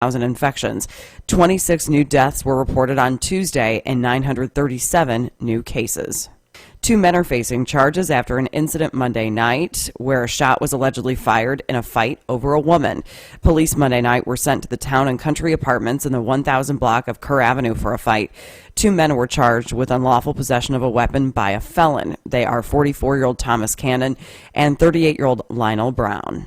infections. 26 new deaths were reported on Tuesday and 937 new cases. 2 men are facing charges after an incident Monday night where a shot was allegedly fired in a fight over a woman. Police Monday night were sent to the Town and Country Apartments in the 1000 block of Kerr Avenue for a fight. 2 men were charged with unlawful possession of a weapon by a felon. They are 44-year-old Thomas Cannon and 38-year-old Lionel Brown.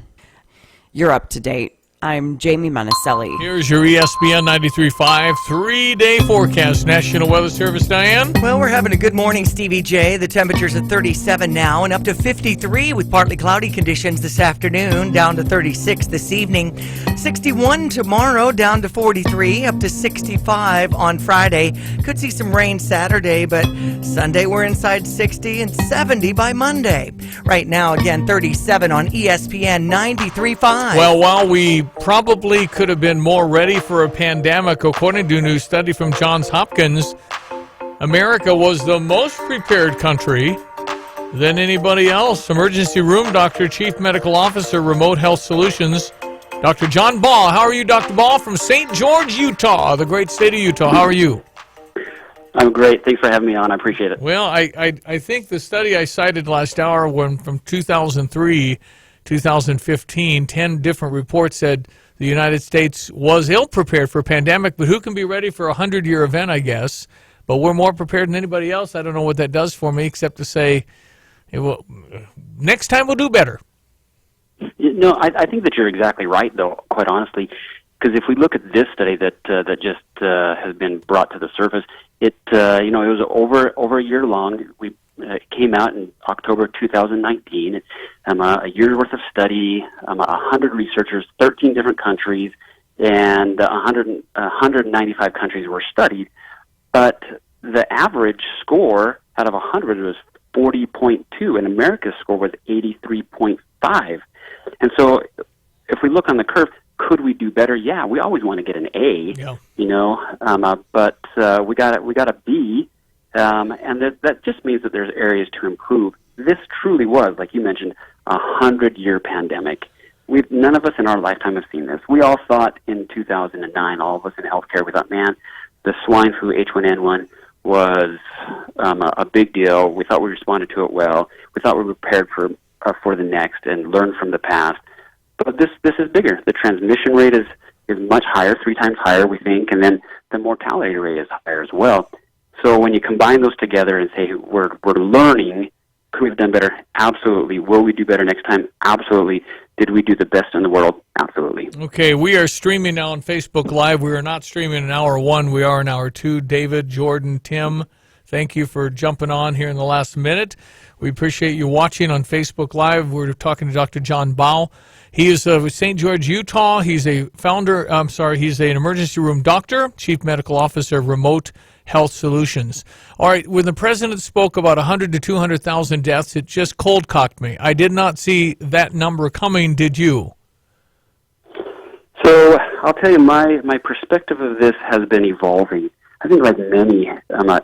You're up to date. I'm Jamie Monticelli. Here's your ESPN 93.5 3-day forecast. National Weather Service, Diane. Well, we're having a good morning, Stevie Jay. The temperature's at 37 now and up to 53 with partly cloudy conditions this afternoon, down to 36 this evening. 61 tomorrow, down to 43, up to 65 on Friday. Could see some rain Saturday, but Sunday we're inside 60 and 70 by Monday. Right now, again, 37 on ESPN 93.5. Well, while we probably could have been more ready for a pandemic, according to a new study from Johns Hopkins, America was the most prepared country than anybody else. Emergency room doctor, chief medical officer, Remote Health Solutions, Dr. John Ball. How are you, Dr. Ball, from St. George, Utah, the great state of Utah? How are you? I'm great. Thanks for having me on. I appreciate it. Well, I think the study I cited last hour, when from 2003, 2015, 10 different reports said the United States was ill-prepared for a pandemic, but who can be ready for a 100-year event, I guess? But we're more prepared than anybody else. I don't know what that does for me, except to say, next time we'll do better. No, I think that you're exactly right, though, quite honestly, because if we look at this study that just has been brought to the surface, it was over a year long. It came out in October 2019. A year's worth of study, 100 researchers, 13 different countries, and 195 countries were studied. But the average score out of 100 was 40.2, and America's score was 83.5. And so if we look on the curve, could we do better? Yeah, we always want to get an A, but we got a B. And that just means that there's areas to improve. This truly was, like you mentioned, a 100-year pandemic. None of us in our lifetime have seen this. We all thought in 2009, all of us in healthcare, we thought, man, the swine flu H1N1 was a big deal. We thought we responded to it well. We thought we were prepared for the next and learned from the past. But this is bigger. The transmission rate is much higher, 3 times higher, we think, and then the mortality rate is higher as well. So when you combine those together and say we're learning, could we have done better? Absolutely. Will we do better next time? Absolutely. Did we do the best in the world? Absolutely. Okay, we are streaming now on Facebook Live. We are not streaming in hour 1. We are in hour 2. David, Jordan, Tim, thank you for jumping on here in the last minute. We appreciate you watching on Facebook Live. We're talking to Dr. John Ball. He is of St. George, Utah. He's he's an emergency room doctor, chief medical officer of Remote Health Solutions. All right, when the president spoke about 100 to 200,000 deaths, it just cold-cocked me. I did not see that number coming. Did you? So I'll tell you, my perspective of this has been evolving. I think like many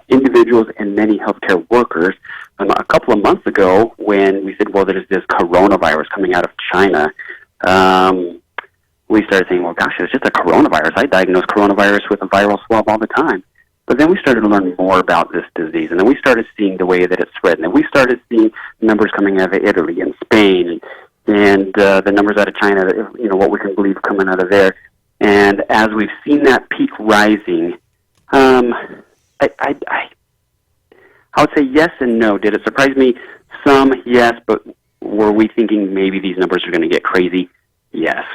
individuals and many healthcare workers, a couple of months ago when we said, well, there's this coronavirus coming out of China, we started saying, well, gosh, it's just a coronavirus. I diagnose coronavirus with a viral swab all the time. But then we started to learn more about this disease, and then we started seeing the way that it spread, and then we started seeing numbers coming out of Italy and Spain, and the numbers out of China, what we can believe coming out of there. And as we've seen that peak rising, I would say yes and no. Did it surprise me? Some, yes, but were we thinking maybe these numbers are going to get crazy? Yes.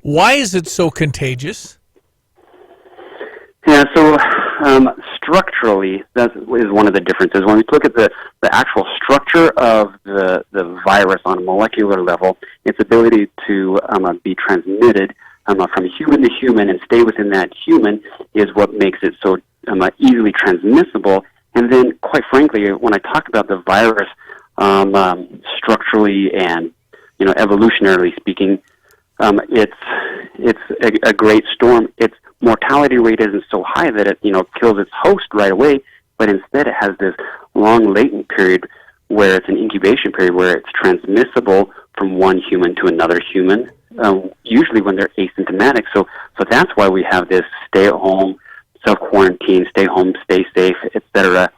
Why is it so contagious? Yeah, so structurally, that is one of the differences. When we look at the actual structure of the virus on a molecular level, its ability to be transmitted from human to human and stay within that human is what makes it so easily transmissible. And then, quite frankly, when I talk about the virus structurally and evolutionarily speaking, it's a great storm. Its mortality rate isn't so high that it kills its host right away, but instead it has this long latent period where it's an incubation period where it's transmissible from one human to another human, usually when they're asymptomatic. So that's why we have this stay at home, self quarantine, stay home, stay safe, etc.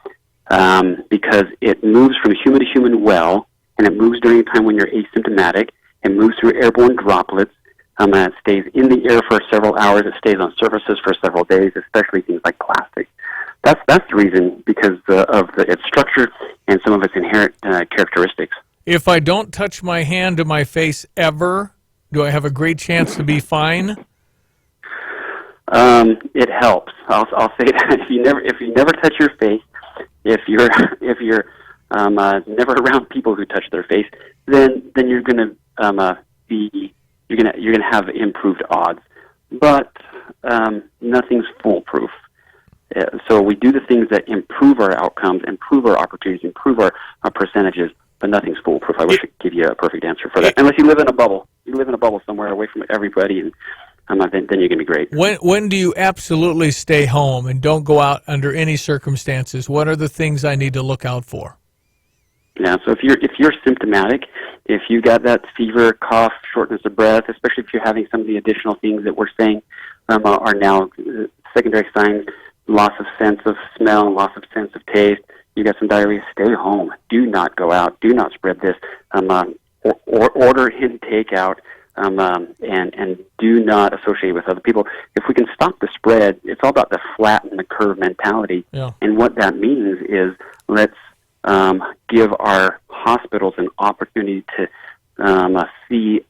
Because it moves from human to human well, and it moves during a time when you're asymptomatic. It moves through airborne droplets. It stays in the air for several hours. It stays on surfaces for several days, especially things like plastic. That's the reason, because of its structure and some of its inherent characteristics. If I don't touch my hand to my face ever, do I have a great chance to be fine? It helps. I'll say that if you never touch your face, if you're never around people who touch their face, then you're gonna you're gonna have improved odds. But nothing's foolproof. So we do the things that improve our outcomes, improve our opportunities, improve our percentages, but nothing's foolproof. I wish I could give you a perfect answer for that. Unless you live in a bubble. You live in a bubble somewhere away from everybody, and then you're going to be great. When do you absolutely stay home and don't go out under any circumstances? What are the things I need to look out for? Yeah, so if you're symptomatic, if you got that fever, cough, shortness of breath, especially if you're having some of the additional things that we're saying are now secondary signs, loss of sense of smell, loss of sense of taste, you got some diarrhea, stay home. Do not go out. Do not spread this. Order in takeout, and do not associate with other people. If we can stop the spread, it's all about the flatten the curve mentality. Yeah. And what that means is let's give our hospitals an opportunity to see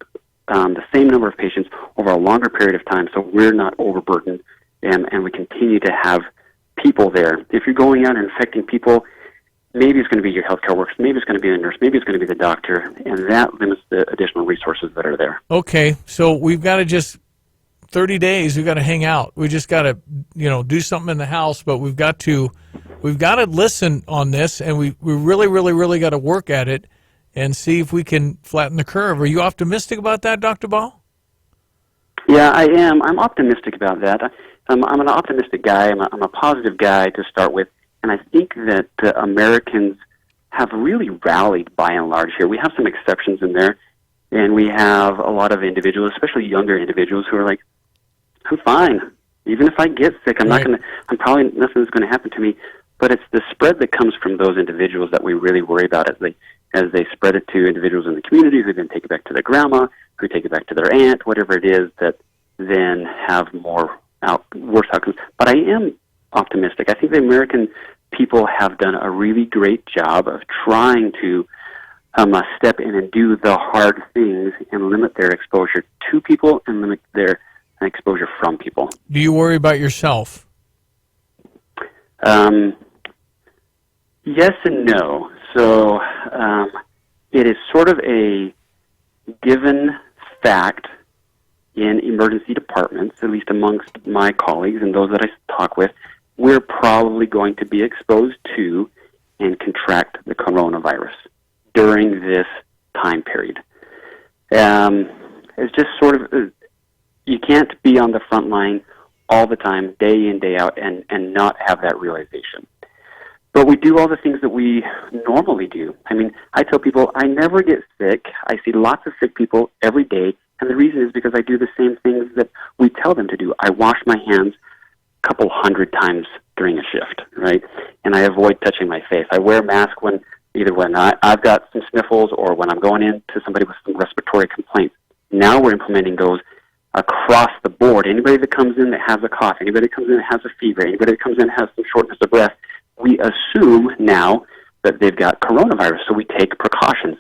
the same number of patients over a longer period of time, so we're not overburdened, and we continue to have people there. If you're going out and infecting people, maybe it's going to be your healthcare workers, maybe it's going to be the nurse, maybe it's going to be the doctor, and that limits the additional resources that are there. Okay, so we've got to just 30 days. We've got to hang out. We just got to, do something in the house, but we've got to listen on this, and we really, really, really got to work at it and see if we can flatten the curve. Are you optimistic about that, Dr. Ball? Yeah, I am. I'm optimistic about that. I'm an optimistic guy. I'm a positive guy to start with, and I think that Americans have really rallied by and large here. We have some exceptions in there, and we have a lot of individuals, especially younger individuals, who are like, I'm fine. Even if I get sick, I'm probably, nothing's going to happen to me. But it's the spread that comes from those individuals that we really worry about as they spread it to individuals in the community who then take it back to their grandma, who take it back to their aunt, whatever it is, that then have worse outcomes. But I am optimistic. I think the American people have done a really great job of trying to step in and do the hard things and limit their exposure to people and limit their exposure from people. Do you worry about yourself? Yes and no. So it is sort of a given fact in emergency departments, at least amongst my colleagues and those that I talk with, we're probably going to be exposed to and contract the coronavirus during this time period. It's just sort of, you can't be on the front line all the time, day in, day out, and not have that realization. But we do all the things that we normally do. I mean, I tell people I never get sick. I see lots of sick people every day, and the reason is because I do the same things that we tell them to do. I wash my hands a couple hundred times during a shift, right? And I avoid touching my face. I wear a mask when I've got some sniffles or when I'm going in to somebody with some respiratory complaints. Now we're implementing those across the board. Anybody that comes in that has a cough, anybody that comes in that has a fever, anybody that comes in that has some shortness of breath, we assume now that they've got coronavirus, so we take precautions.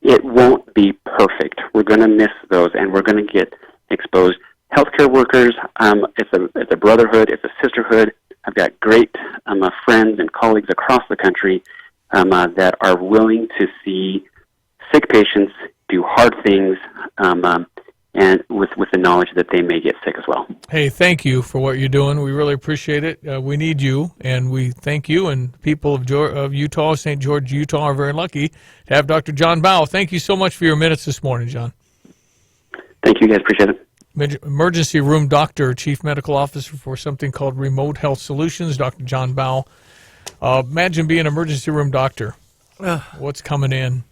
It won't be perfect. We're going to miss those, and we're going to get exposed. Healthcare workers, it's a brotherhood, it's a sisterhood. I've got great friends and colleagues across the country that are willing to see sick patients do hard things, and with the knowledge that they may get sick as well. Hey, thank you for what you're doing. We really appreciate it. We need you, and we thank you. And people of Utah, St. George, Utah, are very lucky to have Dr. John Bow. Thank you so much for your minutes this morning, John. Thank you, guys. Appreciate it. Emergency room doctor, chief medical officer for something called Remote Health Solutions, Dr. John Bow. Imagine being an emergency room doctor. What's coming in?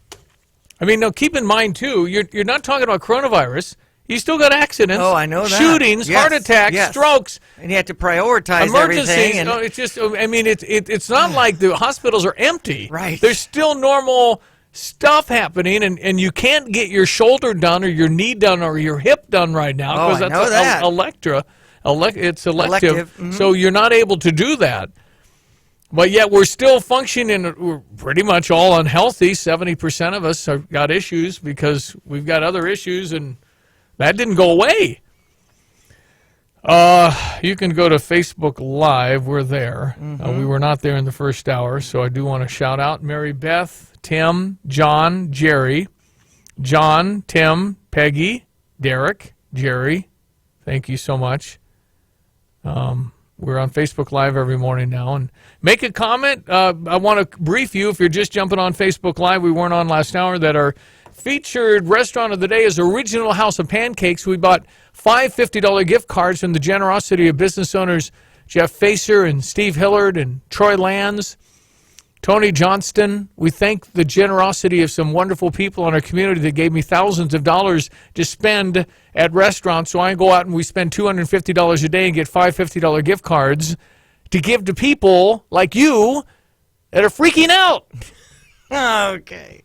I mean, no, keep in mind, too, you're not talking about coronavirus. You still got accidents. Oh, I know that. Shootings, Yes, heart attacks, yes. strokes. And you have to prioritize Emergencies. everything. And, No, it's just, I mean, it's not like the hospitals are empty. Right. There's still normal stuff happening, and you can't get your shoulder done or your knee done or your hip done right now Oh, because I that's know that. it's elective. Elective, mhm. So you're not able to do that. But yet we're still functioning. We're pretty much all unhealthy. 70% of us have got issues because we've got other issues, and that didn't go away. You can go to Facebook Live. We're there. We were not there in the first hour, so I do want to shout out Mary Beth, Tim, John, Jerry, John, Tim, Peggy, Derek, Jerry. Thank you so much. We're on Facebook Live every morning now. And make a comment. I want to brief you, if you're just jumping on Facebook Live, we weren't on last hour, that our featured restaurant of the day is Original House of Pancakes. We bought 5 $50 gift cards from the generosity of business owners Jeff Facer and Steve Hillard and Troy Lands, Tony Johnston. We thank the generosity of some wonderful people in our community that gave me thousands of dollars to spend at restaurants. So I go out and we spend $250 a day and get 5 $50 gift cards to give to people like you that are freaking out. okay.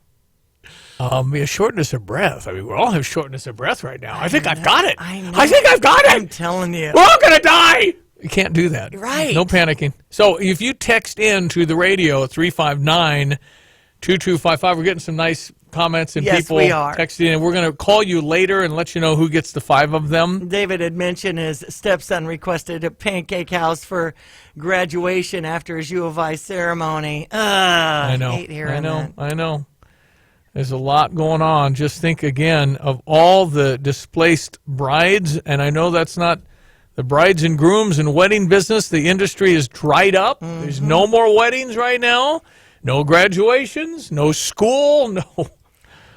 A shortness of breath. I mean, we all have shortness of breath right now. I think I've got it. I know. I think I've got it. I'm telling you. We're all going to die. You can't do that. Right. No panicking. So if you text in to the radio at 359-2255, we're getting some nice comments and Yes, people we are. texting in. We're going to call you later and let you know who gets the 5 of them. David had mentioned his stepson requested a pancake house for graduation after his U of I ceremony. I know. Hate hearing that. I know. There's a lot going on. Just think again of all the displaced brides, and I know that's not the brides and grooms and wedding business. The industry is dried up. There's no more weddings right now. No graduations. No school. No.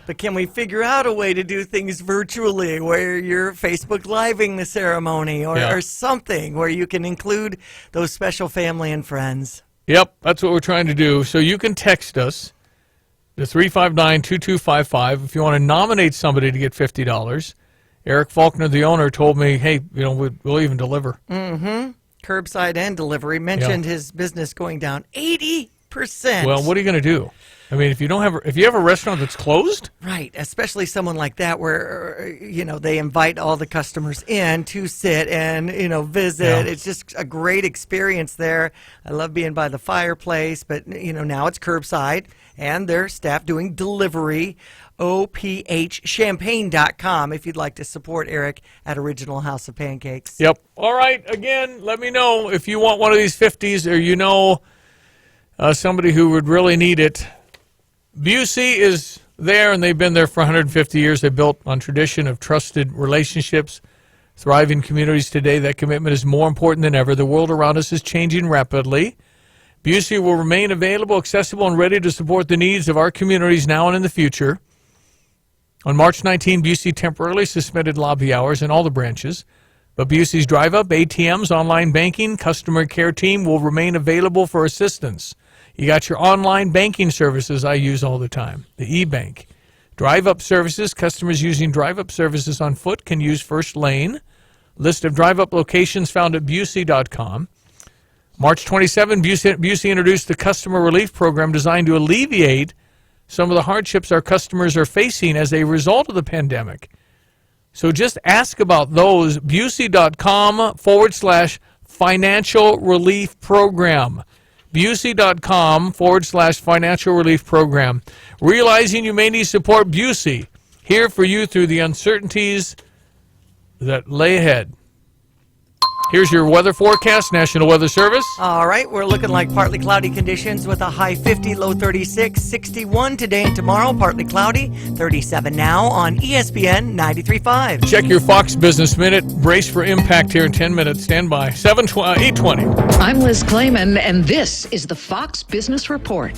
But can we figure out a way to do things virtually where you're Facebook Living the ceremony or something where you can include those special family and friends? Yep, that's what we're trying to do. So you can text us to 359-2255 if you want to nominate somebody to get $50. Eric Faulkner, the owner, told me, hey, we'll even deliver. Curbside and delivery. Mentioned his business going down 80%. Well, what are you going to do? I mean, if you have a restaurant that's closed? Right, especially someone like that where, they invite all the customers in to sit and, visit. Yeah. It's just a great experience there. I love being by the fireplace, but, now it's curbside and their staff doing delivery. OPHchampagne.com if you'd like to support Eric at Original House of Pancakes. Yep. All right. Again, let me know if you want one of these 50s or somebody who would really need it. Busey is there, and they've been there for 150 years. They built on tradition of trusted relationships, thriving communities today. That commitment is more important than ever. The world around us is changing rapidly. Busey will remain available, accessible, and ready to support the needs of our communities now and in the future. On March 19, Busey temporarily suspended lobby hours in all the branches, but Busey's drive-up, ATMs, online banking, customer care team will remain available for assistance. You got your online banking services I use all the time, the eBank. Drive-up services, customers using drive-up services on foot can use First Lane. List of drive-up locations found at Busey.com. March 27, Busey introduced the Customer Relief Program designed to alleviate some of the hardships our customers are facing as a result of the pandemic. So just ask about those. Busey.com/financial relief program. Busey.com/financial relief program. Realizing you may need support, Busey, here for you through the uncertainties that lay ahead. Here's your weather forecast, National Weather Service. All right, we're looking like partly cloudy conditions with a high 50, low 36, 61 today and tomorrow, partly cloudy, 37 now on ESPN 93.5. Check your Fox Business Minute. Brace for impact here in 10 minutes. Stand by. 8:20. I'm Liz Clayman, and this is the Fox Business Report.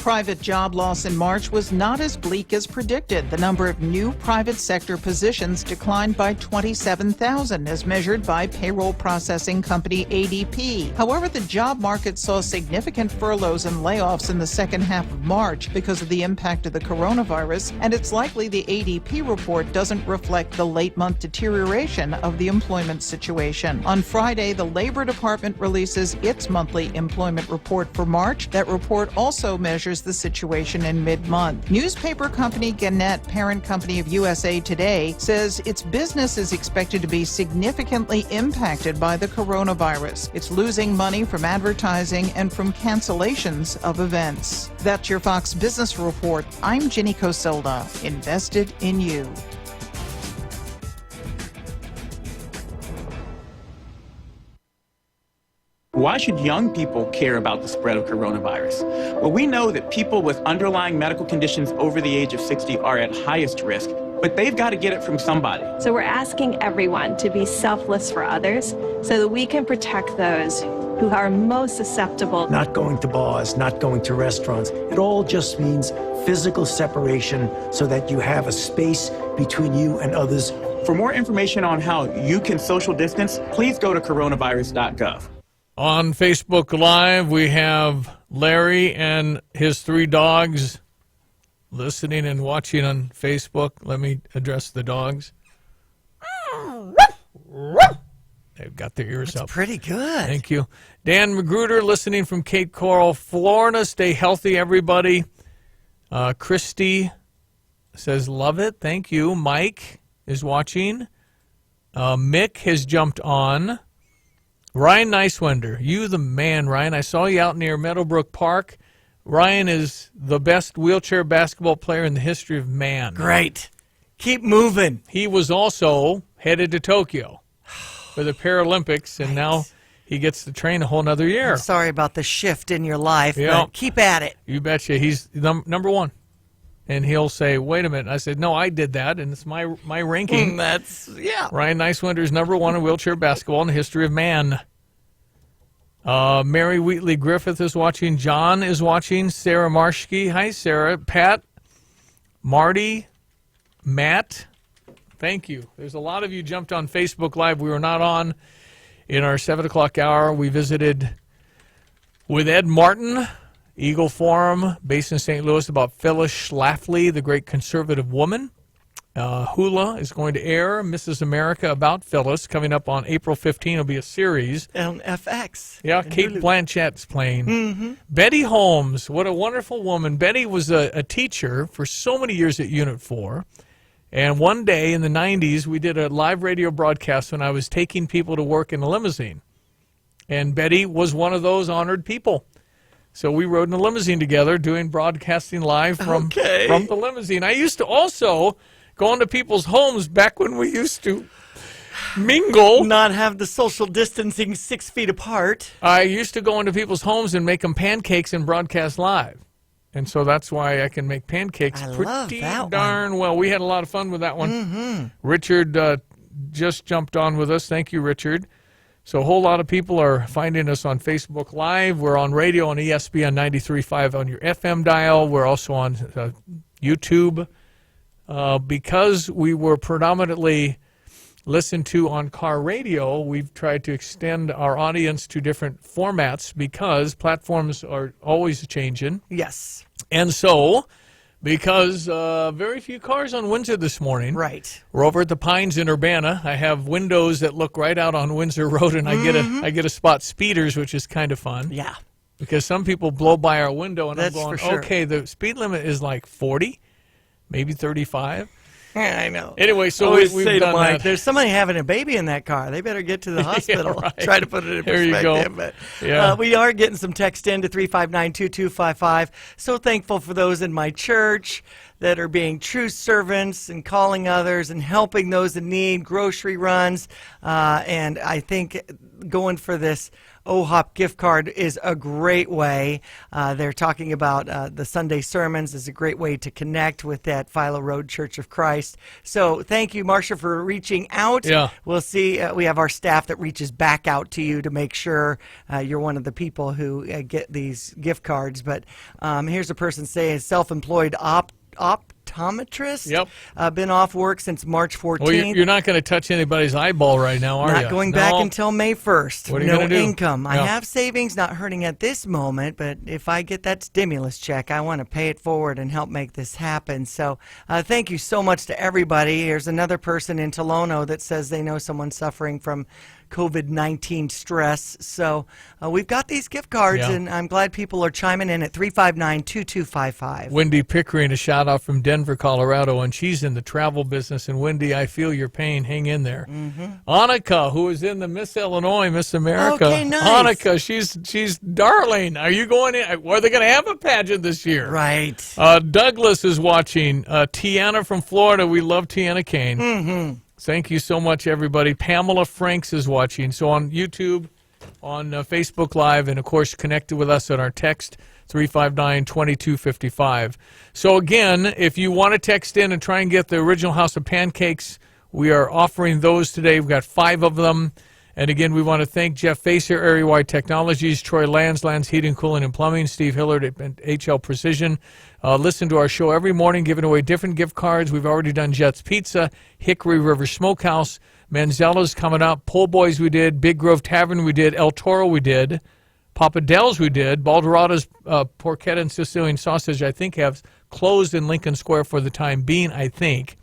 Private job loss in March was not as bleak as predicted. The number of new private sector positions declined by 27,000 as measured by payroll processing company ADP. However, the job market saw significant furloughs and layoffs in the second half of March because of the impact of the coronavirus, and it's likely the ADP report doesn't reflect the late-month deterioration of the employment situation. On Friday, the Labor Department releases its monthly employment report for March. That report also measures the situation in mid-month. Newspaper company Gannett, parent company of USA Today, says its business is expected to be significantly impacted by the coronavirus. It's losing money from advertising and from cancellations of events. That's your Fox Business Report. I'm Ginny Coselda, invested in you. Why should young people care about the spread of coronavirus? Well, we know that people with underlying medical conditions over the age of 60 are at highest risk, but they've got to get it from somebody. So we're asking everyone to be selfless for others so that we can protect those who are most susceptible. Not going to bars, not going to restaurants. It all just means physical separation so that you have a space between you and others. For more information on how you can social distance, please go to coronavirus.gov. On Facebook Live, we have Larry and his 3 dogs listening and watching on Facebook. Let me address the dogs. They've got their ears up. Pretty good. Thank you. Dan Magruder listening from Cape Coral, Florida. Stay healthy, everybody. Christy says, love it. Thank you. Mike is watching. Mick has jumped on. Ryan Nicewinder, you the man, Ryan. I saw you out near Meadowbrook Park. Ryan is the best wheelchair basketball player in the history of man. Great. Keep moving. He was also headed to Tokyo for the Paralympics, and now he gets to train a whole nother year. I'm sorry about the shift in your life, Yeah. but keep at it. You betcha. He's number 1. And he'll say, wait a minute. I said, no, I did that, and it's my ranking. Ryan Nicewinder is number 1 in wheelchair basketball in the history of man. Mary Wheatley Griffith is watching. John is watching. Sarah Marshke. Hi, Sarah. Pat, Marty, Matt. Thank you. There's a lot of you jumped on Facebook Live. We were not on in our 7 o'clock hour. We visited with Ed Martin, Eagle Forum, based in St. Louis, about Phyllis Schlafly, the great conservative woman. Hula is going to air Mrs. America about Phyllis coming up on April 15. It'll be a series. On FX. Yeah, Kate Blanchett's playing. Mm-hmm. Betty Holmes, what a wonderful woman. Betty was a teacher for so many years at Unit 4. And one day in the 90s, we did a live radio broadcast when I was taking people to work in a limousine. And Betty was one of those honored people. So we rode in a limousine together doing broadcasting live from the limousine. I used to also go into people's homes back when we used to mingle. Not have the social distancing 6 feet apart. I used to go into people's homes and make them pancakes and broadcast live. And so that's why I can make pancakes pretty darn well. We had a lot of fun with that one. Mm-hmm. Richard just jumped on with us. Thank you, Richard. So a whole lot of people are finding us on Facebook Live. We're on radio on ESPN 93.5 on your FM dial. We're also on YouTube. Because we were predominantly listened to on car radio, we've tried to extend our audience to different formats because platforms are always changing. Yes. And so, because very few cars on Windsor this morning. Right. We're over at the Pines in Urbana. I have windows that look right out on Windsor Road, and I get to spot speeders, which is kind of fun. Yeah. Because some people blow by our window, and That's I'm going, for sure. okay, the speed limit is like 40. Maybe 35. Yeah, I know. Anyway, so we've say done to Mike, that. There's somebody having a baby in that car. They better get to the hospital. Yeah, right. Try to put it in There you perspective. go. But, we are getting some text in to 359-2255. So thankful for those in my church that are being true servants and calling others and helping those in need, grocery runs. And I think going for this OHOP gift card is a great way. They're talking about the Sunday sermons is a great way to connect with that Philo Road Church of Christ. So thank you, Marcia, for reaching out. Yeah. We'll see. We have our staff that reaches back out to you to make sure you're one of the people who get these gift cards. But here's a person saying self-employed optometrist. Yep. Been off work since March 14th. Well, you're not going to touch anybody's eyeball right now, are you? Not going back until May 1st. What are you no gonna do? income. I Yeah. have savings, not hurting at this moment, but if I get that stimulus check, I want to pay it forward and help make this happen. So thank you so much to everybody. Here's another person in Tolono that says they know someone suffering from COVID-19 stress. So we've got these gift cards, Yeah. and I'm glad people are chiming in at 359-2255. Wendy Pickering, a shout out from Denver, Colorado, and she's in the travel business. And Wendy, I feel your pain. Hang in there. Annika, who is in the Miss Illinois, Miss America. Okay, nice. Annika, she's darling. Are you going in? Are they going to have a pageant this year? Right. Douglas is watching. Tiana from Florida. We love Tiana Kane. Mm-hmm. Thank you so much, everybody. Pamela Franks is watching. So on YouTube, on Facebook Live, and, of course, connected with us on our text, 359-2255. So, again, if you want to text in and try and get the original House of Pancakes, we are offering those today. We've got 5 of them. And, again, we want to thank Jeff Facer, Area Wide Technologies, Troy Lands Heating, Cooling, and Plumbing, Steve Hillard at HL Precision. Listen to our show every morning, giving away different gift cards. We've already done Jets Pizza, Hickory River Smokehouse, Manzella's coming up, Pole Boys we did, Big Grove Tavern we did, El Toro we did, Papa Del's we did, Baldorado's Porchetta and Sicilian Sausage, I think, have closed in Lincoln Square for the time being, I think.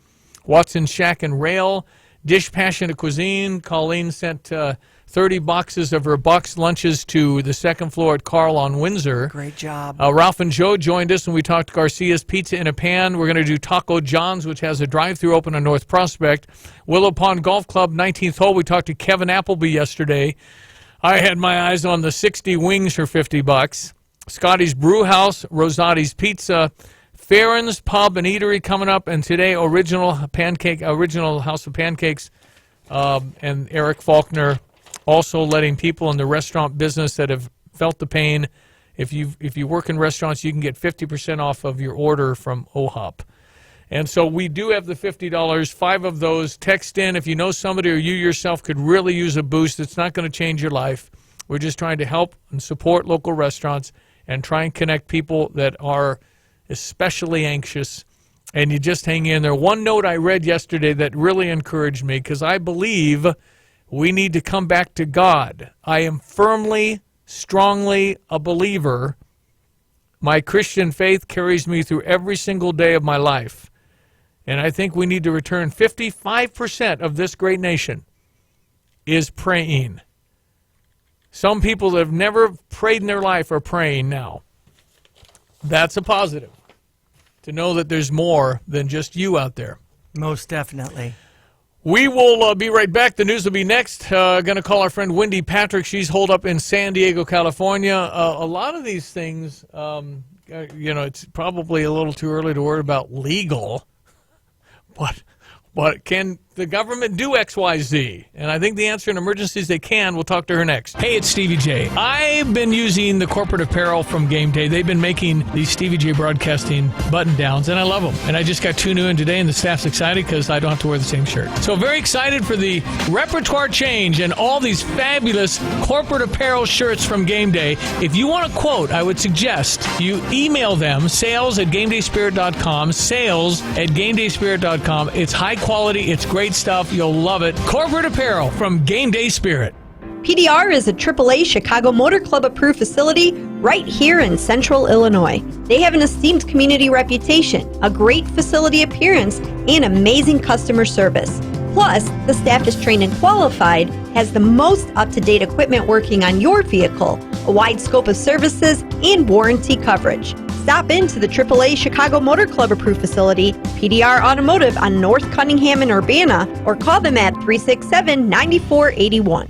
Watson's Shack and Rail, Dish Passionate Cuisine. Colleen sent 30 boxes of her boxed lunches to the second floor at Carl on Windsor. Great job. Ralph and Joe joined us when we talked Garcia's Pizza in a Pan. We're going to do Taco John's, which has a drive-thru open on North Prospect. Willow Pond Golf Club, 19th hole. We talked to Kevin Appleby yesterday. I had my eyes on the 60 wings for $50. Scotty's Brew House, Rosati's Pizza, Farron's Pub and Eatery coming up, and today original House of Pancakes, and Eric Faulkner also letting people in the restaurant business that have felt the pain. If you work in restaurants, you can get 50% off of your order from OHOP. And so we do have the $50, 5 of those. Text in if you know somebody or you yourself could really use a boost. It's not going to change your life. We're just trying to help and support local restaurants and try and connect people that are especially anxious, and you just hang in there. One note I read yesterday that really encouraged me, because I believe we need to come back to God. I am firmly, strongly a believer. My Christian faith carries me through every single day of my life, and I think we need to return 55% of this great nation is praying. Some people that have never prayed in their life are praying now. That's a positive, to know that there's more than just you out there. Most definitely. We will be right back. The news will be next. Going to call our friend Wendy Patrick. She's holed up in San Diego, California. A lot of these things, it's probably a little too early to worry about legal, but can the government do X, Y, Z? And I think the answer in emergencies, they can. We'll talk to her next. Hey, it's Stevie J. I've been using the corporate apparel from Game Day. They've been making these Stevie J Broadcasting button-downs, and I love them. And I just got 2 new in today, and the staff's excited because I don't have to wear the same shirt. So very excited for the repertoire change and all these fabulous corporate apparel shirts from Game Day. If you want a quote, I would suggest you email them, sales@gamedayspirit.com, sales@gamedayspirit.com. It's high quality. It's great stuff. You'll love it. Corporate apparel from Game Day Spirit. PDR is a AAA Chicago Motor Club approved facility right here in central Illinois. They have an esteemed community reputation, a great facility appearance, and amazing customer service. Plus, the staff is trained and qualified, has the most up-to-date equipment working on your vehicle, a wide scope of services, and warranty coverage. Stop into the AAA Chicago Motor Club approved facility, PDR Automotive on North Cunningham and Urbana, or call them at 367-9481.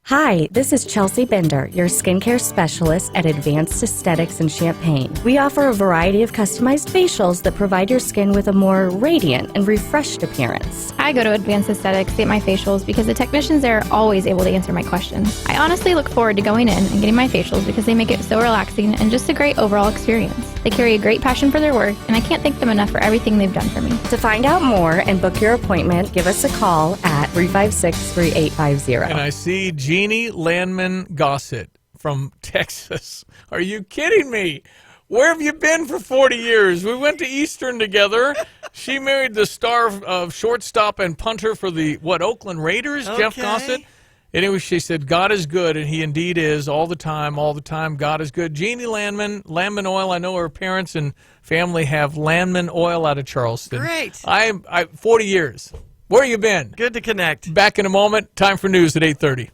Hi, this is Chelsea Bender, your skincare specialist at Advanced Aesthetics in Champaign. We offer a variety of customized facials that provide your skin with a more radiant and refreshed appearance. I go to Advanced Aesthetics to get my facials because the technicians there are always able to answer my questions. I honestly look forward to going in and getting my facials because they make it so relaxing and just a great overall experience. They carry a great passion for their work, and I can't thank them enough for everything they've done for me. To find out more and book your appointment, give us a call at 356-3850. And I see Jeannie Landman Gossett from Texas. Are you kidding me? Where have you been for 40 years? We went to Eastern together. She married the star of shortstop and punter for the, Oakland Raiders, Okay. Jeff Gossett. Anyway, she said, God is good, and he indeed is all the time, God is good. Jeannie Landman Oil, I know her parents and family have Landman Oil out of Charleston. Great. I 40 years. Where you been? Good to connect. Back in a moment. Time for news at 8:30.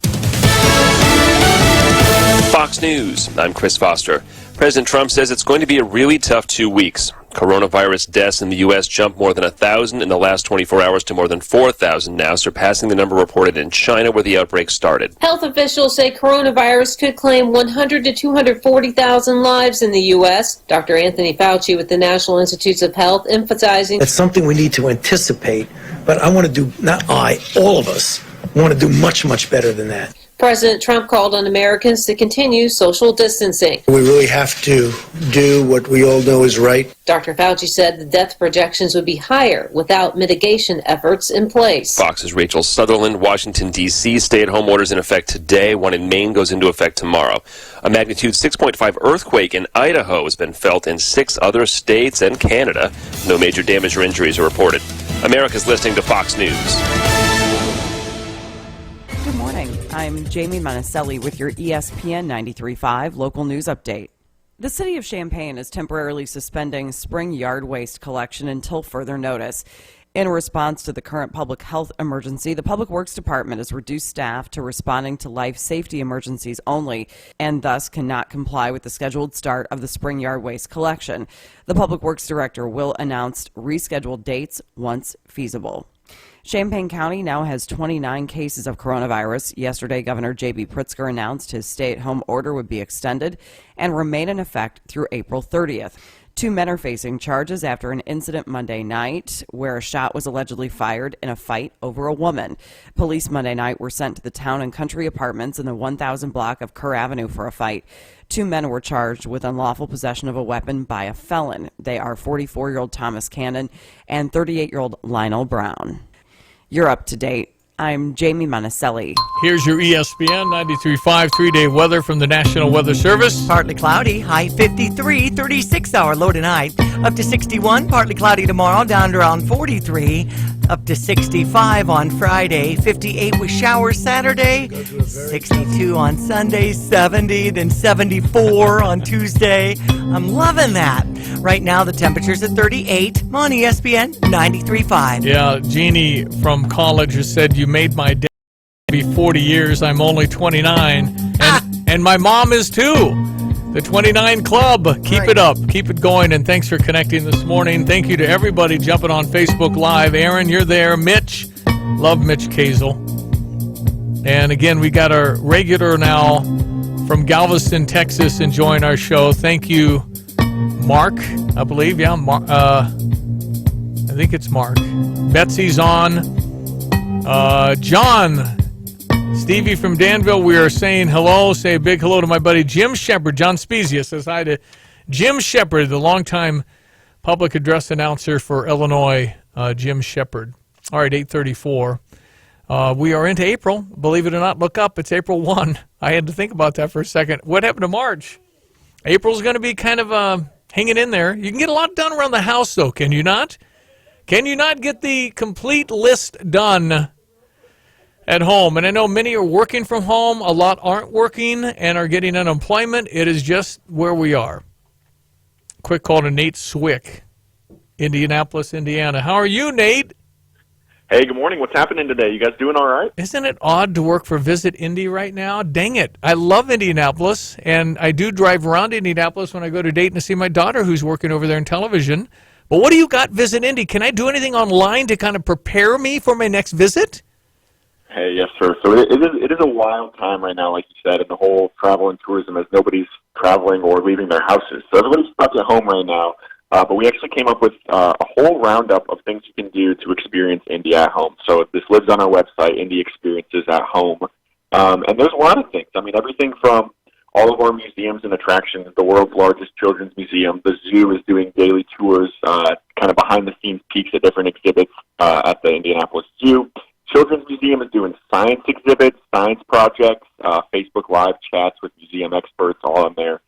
Fox News. I'm Chris Foster. President Trump says it's going to be a really tough 2 weeks. Coronavirus deaths in the U.S. jumped more than 1,000 in the last 24 hours to more than 4,000 now, surpassing the number reported in China where the outbreak started. Health officials say coronavirus could claim 100 to 240,000 lives in the U.S. Dr. Anthony Fauci with the National Institutes of Health emphasizing That's something we need to anticipate, but I want to do, not I, all of us want to do much, much better than that. President Trump called on Americans to continue social distancing. We really have to do what we all know is right. Dr. Fauci said the death projections would be higher without mitigation efforts in place. Fox's Rachel Sutherland. Washington, D.C. stay-at-home orders in effect today. One in Maine goes into effect tomorrow. A magnitude 6.5 earthquake in Idaho has been felt in 6 other states and Canada. No major damage or injuries are reported. America's listening to Fox News. Good morning. I'm Jamie Monticelli with your ESPN 93.5 local news update. The city of Champaign is temporarily suspending spring yard waste collection until further notice. In response to the current public health emergency, the Public Works Department has reduced staff to responding to life safety emergencies only and thus cannot comply with the scheduled start of the spring yard waste collection. The Public Works Director will announce rescheduled dates once feasible. Champaign County now has 29 cases of coronavirus. Yesterday, Governor J.B. Pritzker announced his stay-at-home order would be extended and remain in effect through April 30th. 2 men are facing charges after an incident Monday night where a shot was allegedly fired in a fight over a woman. Police Monday night were sent to the Town and Country Apartments in the 1000 block of Kerr Avenue for a fight. 2 men were charged with unlawful possession of a weapon by a felon. They are 44-year-old Thomas Cannon and 38-year-old Lionel Brown. You're up to date. I'm Jamie Monticelli. Here's your ESPN 93.5 3-day weather from the National Weather Service. Partly cloudy, high 53, 36-hour low tonight. Up to 61, partly cloudy tomorrow, down to around 43. Up to 65 on Friday, 58 with showers Saturday, 62 on Sunday, 70, then 74 on Tuesday. I'm loving that. Right now, the temperature's at 38 on ESPN 93.5. Yeah, Jeannie from college has said, you made my day be 40 years. I'm only 29. And my mom is too. The 29 Club. Keep it up. Keep it going. And thanks for connecting this morning. Thank you to everybody jumping on Facebook Live. Aaron, you're there. Mitch. Love Mitch Kazel. And again, we got our regular now from Galveston, Texas, enjoying our show. Thank you, Mark, I believe. Yeah, I think it's Mark. Betsy's on. John. Stevie from Danville, we are saying hello. Say a big hello to my buddy Jim Shepard. John Spezia says hi to Jim Shepard, the longtime public address announcer for Illinois, Jim Shepard. All right, 8:34. We are into April. Believe it or not, look up. It's April 1. I had to think about that for a second. What happened to March? April's going to be kind of hanging in there. You can get a lot done around the house, though, can you not? Can you not get the complete list done at home? And I know many are working from home. A lot aren't working and are getting unemployment. It is just where we are. Quick call to Nate Swick, Indianapolis, Indiana. How are you, Nate? Hey, good morning. What's happening today? You guys doing all right? Isn't it odd to work for Visit Indy right now? Dang it. I love Indianapolis, and I do drive around Indianapolis when I go to Dayton to see my daughter who's working over there in television. But what do you got, Visit Indy? Can I do anything online to kind of prepare me for my next visit? Hey, yes, sir. So it is a wild time right now, like you said, in the whole travel and tourism, as nobody's traveling or leaving their houses. So everybody's stuck at home right now. But we actually came up with a whole roundup of things you can do to experience Indy at home. So this lives on our website, Indy Experiences at Home. And there's a lot of things. I mean, everything from all of our museums and attractions, the world's largest children's museum. The zoo is doing daily tours, kind of behind-the-scenes peeks at different exhibits at the Indianapolis Zoo. Children's Museum is doing science exhibits, science projects, Facebook Live chats with museum experts, all on their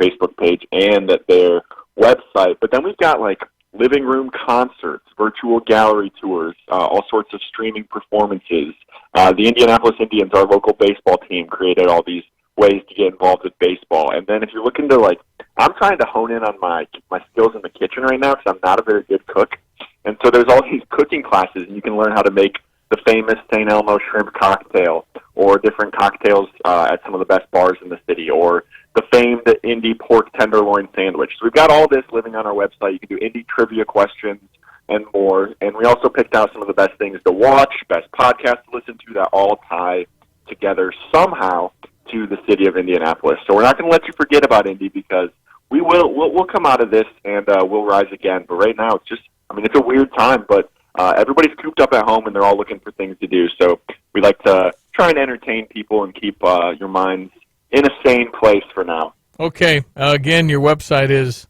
Facebook page and at their website. But then we've got, like, living room concerts, virtual gallery tours, all sorts of streaming performances. The Indianapolis Indians, our local baseball team, created all these ways to get involved with baseball. And then if you're looking to, like, I'm trying to hone in on my skills in the kitchen right now because I'm not a very good cook. And so there's all these cooking classes, and you can learn how to make the famous St. Elmo shrimp cocktail, or different cocktails at some of the best bars in the city, or the famed Indy pork tenderloin sandwich. So we've got all this living on our website. You can do Indy trivia questions and more. And we also picked out some of the best things to watch, best podcasts to listen to that all tie together somehow to the city of Indianapolis. So we're not going to let you forget about Indy, because we'll come out of this and we'll rise again. But right now, it's a weird time, but everybody's cooped up at home and they're all looking for things to do. So we like to try and entertain people and keep your minds in a sane place for now. Okay. Again, your website is?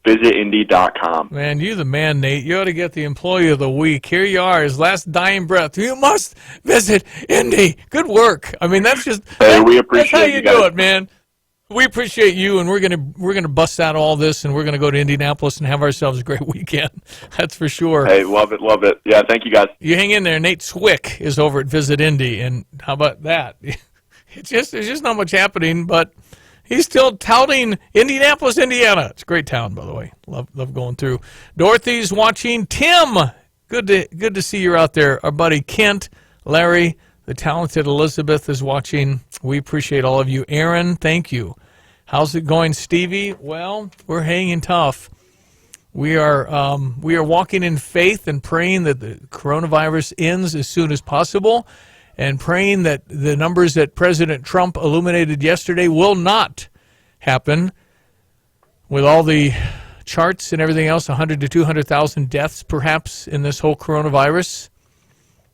VisitIndy.com. Man, you the man, Nate. You ought to get the Employee of the Week. Here you are, his last dying breath. You must visit Indy. Good work. I mean, that's just we appreciate that's how you guys. do it, man. We appreciate you, and we're gonna bust out all this, and we're gonna go to Indianapolis and have ourselves a great weekend. That's for sure. Hey, love it. Yeah, thank you guys. You hang in there. Nate Swick is over at Visit Indy, and how about that? There's just not much happening, but he's still touting Indianapolis, Indiana. It's a great town, by the way. Love going through. Dorothy's watching. Tim, good to see you out there. Our buddy Kent, Larry, the talented Elizabeth is watching. We appreciate all of you. Aaron, thank you. How's it going, Stevie? Well, we're hanging tough. We are walking in faith and praying that the coronavirus ends as soon as possible, and praying that the numbers that President Trump illuminated yesterday will not happen with all the charts and everything else, 100 to 200,000 deaths perhaps in this whole coronavirus.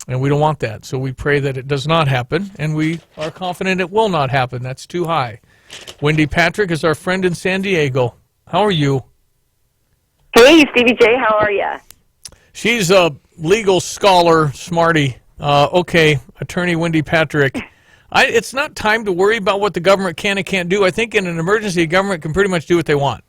And we don't want that. So we pray that it does not happen, and we are confident it will not happen. That's too high. Wendy Patrick is our friend in San Diego. How are you? Hey, Stevie Jay, how are you? She's a legal scholar, smarty. Okay, Attorney Wendy Patrick. It's not time to worry about what the government can and can't do. I think in an emergency, the government can pretty much do what they want.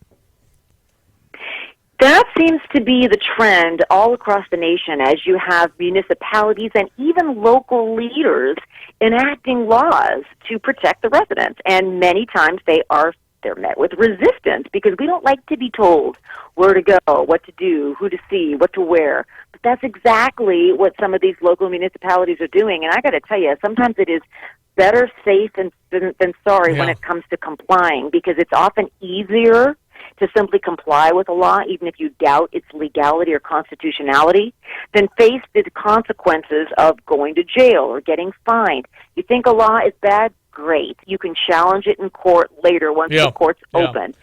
That seems to be the trend all across the nation, as you have municipalities and even local leaders enacting laws to protect the residents. And many times they're met with resistance, because we don't like to be told where to go, what to do, who to see, what to wear. But that's exactly what some of these local municipalities are doing. And I got to tell you, sometimes it is better safe than sorry when it comes to complying, because it's often easier to simply comply with a law, even if you doubt its legality or constitutionality, than face the consequences of going to jail or getting fined. You think a law is bad? Great. You can challenge it in court later once the court's open.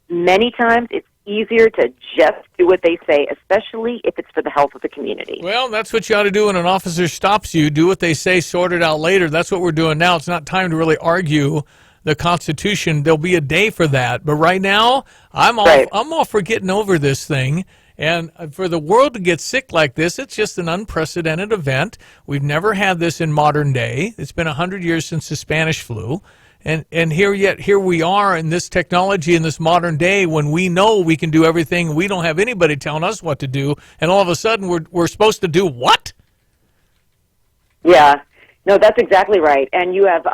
Many times it's easier to just do what they say, especially if it's for the health of the community. Well, that's what you ought to do when an officer stops you. Do what they say, sort it out later. That's what we're doing now. It's not time to really argue the Constitution. There'll be a day for that. But right now, I'm all for getting over this thing. And for the world to get sick like this, it's just an unprecedented event. We've never had this in modern day. It's been 100 years since the Spanish flu. And here we are in this technology in this modern day, when we know we can do everything. We don't have anybody telling us what to do. And all of a sudden, we're supposed to do what? Yeah. No, that's exactly right. And you have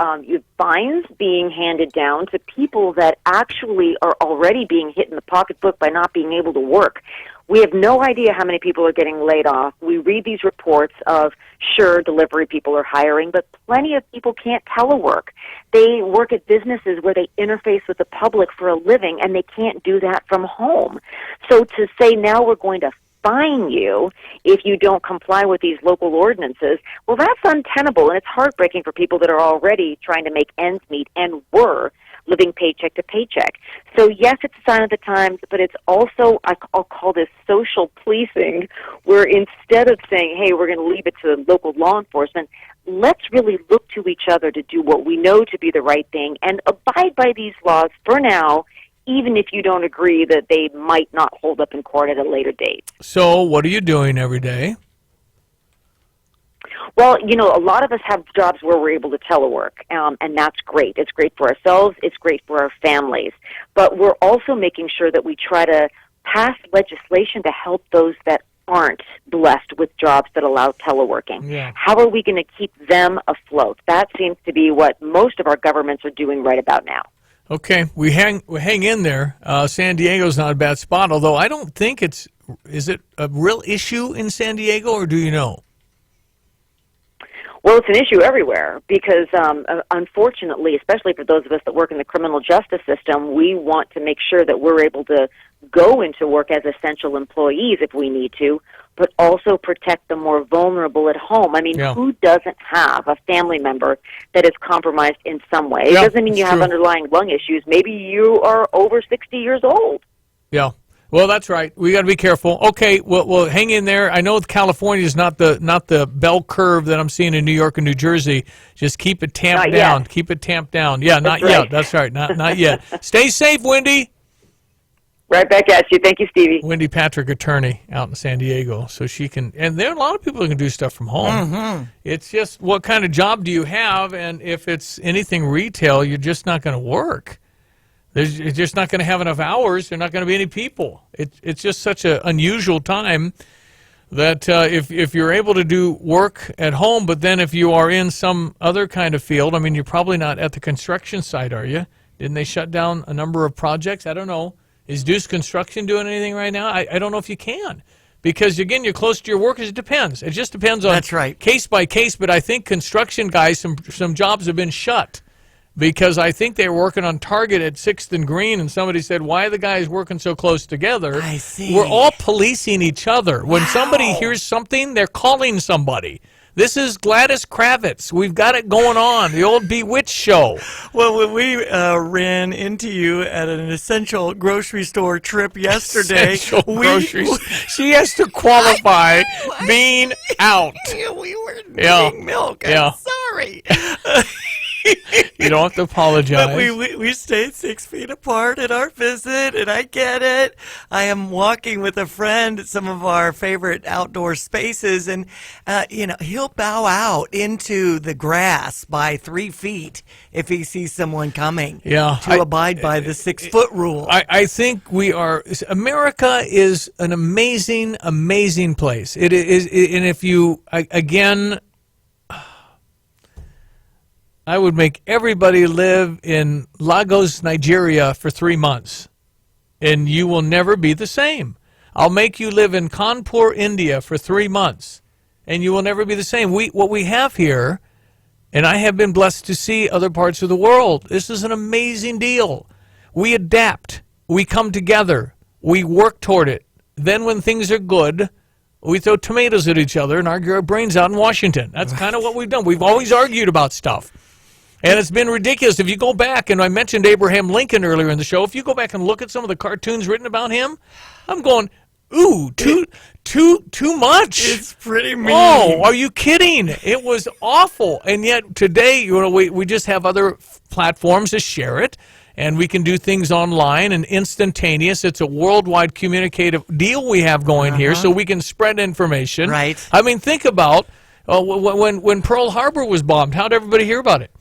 fines being handed down to people that actually are already being hit in the pocketbook by not being able to work. We have no idea how many people are getting laid off. We read these reports of, sure, delivery people are hiring, but plenty of people can't telework. They work at businesses where they interface with the public for a living, and they can't do that from home. So to say now we're going to fine you if you don't comply with these local ordinances, well, that's untenable, and it's heartbreaking for people that are already trying to make ends meet and were living paycheck to paycheck. So, yes, it's a sign of the times, but it's also, I'll call this social policing, where instead of saying, hey, we're going to leave it to local law enforcement, let's really look to each other to do what we know to be the right thing and abide by these laws for now, even if you don't agree that they might not hold up in court at a later date. So what are you doing every day? Well, a lot of us have jobs where we're able to telework, and that's great. It's great for ourselves. It's great for our families. But we're also making sure that we try to pass legislation to help those that aren't blessed with jobs that allow teleworking. Yeah. How are we going to keep them afloat? That seems to be what most of our governments are doing right about now. Okay, we hang in there. San Diego's not a bad spot, although I don't think is it a real issue in San Diego, or do you know? Well, it's an issue everywhere because, unfortunately, especially for those of us that work in the criminal justice system, we want to make sure that we're able to go into work as essential employees if we need to, but also protect the more vulnerable at home. I mean, who doesn't have a family member that is compromised in some way? It doesn't mean you have underlying lung issues. Maybe you are over 60 years old. Yeah. Well, that's right. We got to be careful. Okay, well, hang in there. I know California is not the bell curve that I'm seeing in New York and New Jersey. Just keep it tamped down. Keep it tamped down. Yeah, not yet. That's right. Not yet. Stay safe, Wendy. Right back at you. Thank you, Stevie. Wendy Patrick, attorney out in San Diego, so she can. And there are a lot of people who can do stuff from home. Mm-hmm. It's just what kind of job do you have, and if it's anything retail, you're just not going to work. You're just not going to have enough hours. There are not going to be any people. It's just such an unusual time that if you're able to do work at home, but then if you are in some other kind of field, I mean, you're probably not at the construction site, are you? Didn't they shut down a number of projects? I don't know. Is Deuce Construction doing anything right now? I don't know if you can. Because, again, you're close to your workers. It depends. It just depends on case by case. But I think construction guys, some jobs have been shut. Because I think they were working on Target at 6th and Green, and somebody said, why are the guys working so close together? I see. We're all policing each other. When somebody hears something, they're calling somebody. This is Gladys Kravitz. We've got it going on, the old Bewitched show. Well, when we ran into you at an essential grocery store trip yesterday, she has to qualify being out. We were drinking milk. I'm sorry. You don't have to apologize. But we stayed 6 feet apart at our visit, and I get it. I am walking with a friend at some of our favorite outdoor spaces, and he'll bow out into the grass by 3 feet if he sees someone coming. To abide by the 6-foot rule. I think America is an amazing, amazing place. It is, and if you again. I would make everybody live in Lagos, Nigeria for 3 months, and you will never be the same. I'll make you live in Kanpur, India for 3 months, and you will never be the same. What we have here, and I have been blessed to see other parts of the world, this is an amazing deal. We adapt. We come together. We work toward it. Then when things are good, we throw tomatoes at each other and argue our brains out in Washington. That's kind of what we've done. We've always argued about stuff. And it's been ridiculous. If you go back, and I mentioned Abraham Lincoln earlier in the show, if you go back and look at some of the cartoons written about him, I'm going, ooh, too much. It's pretty mean. Oh, are you kidding? It was awful. And yet today, we just have other platforms to share it, and we can do things online and instantaneous. It's a worldwide communicative deal we have going here, so we can spread information. Right. I mean, think about when Pearl Harbor was bombed. How did everybody hear about it?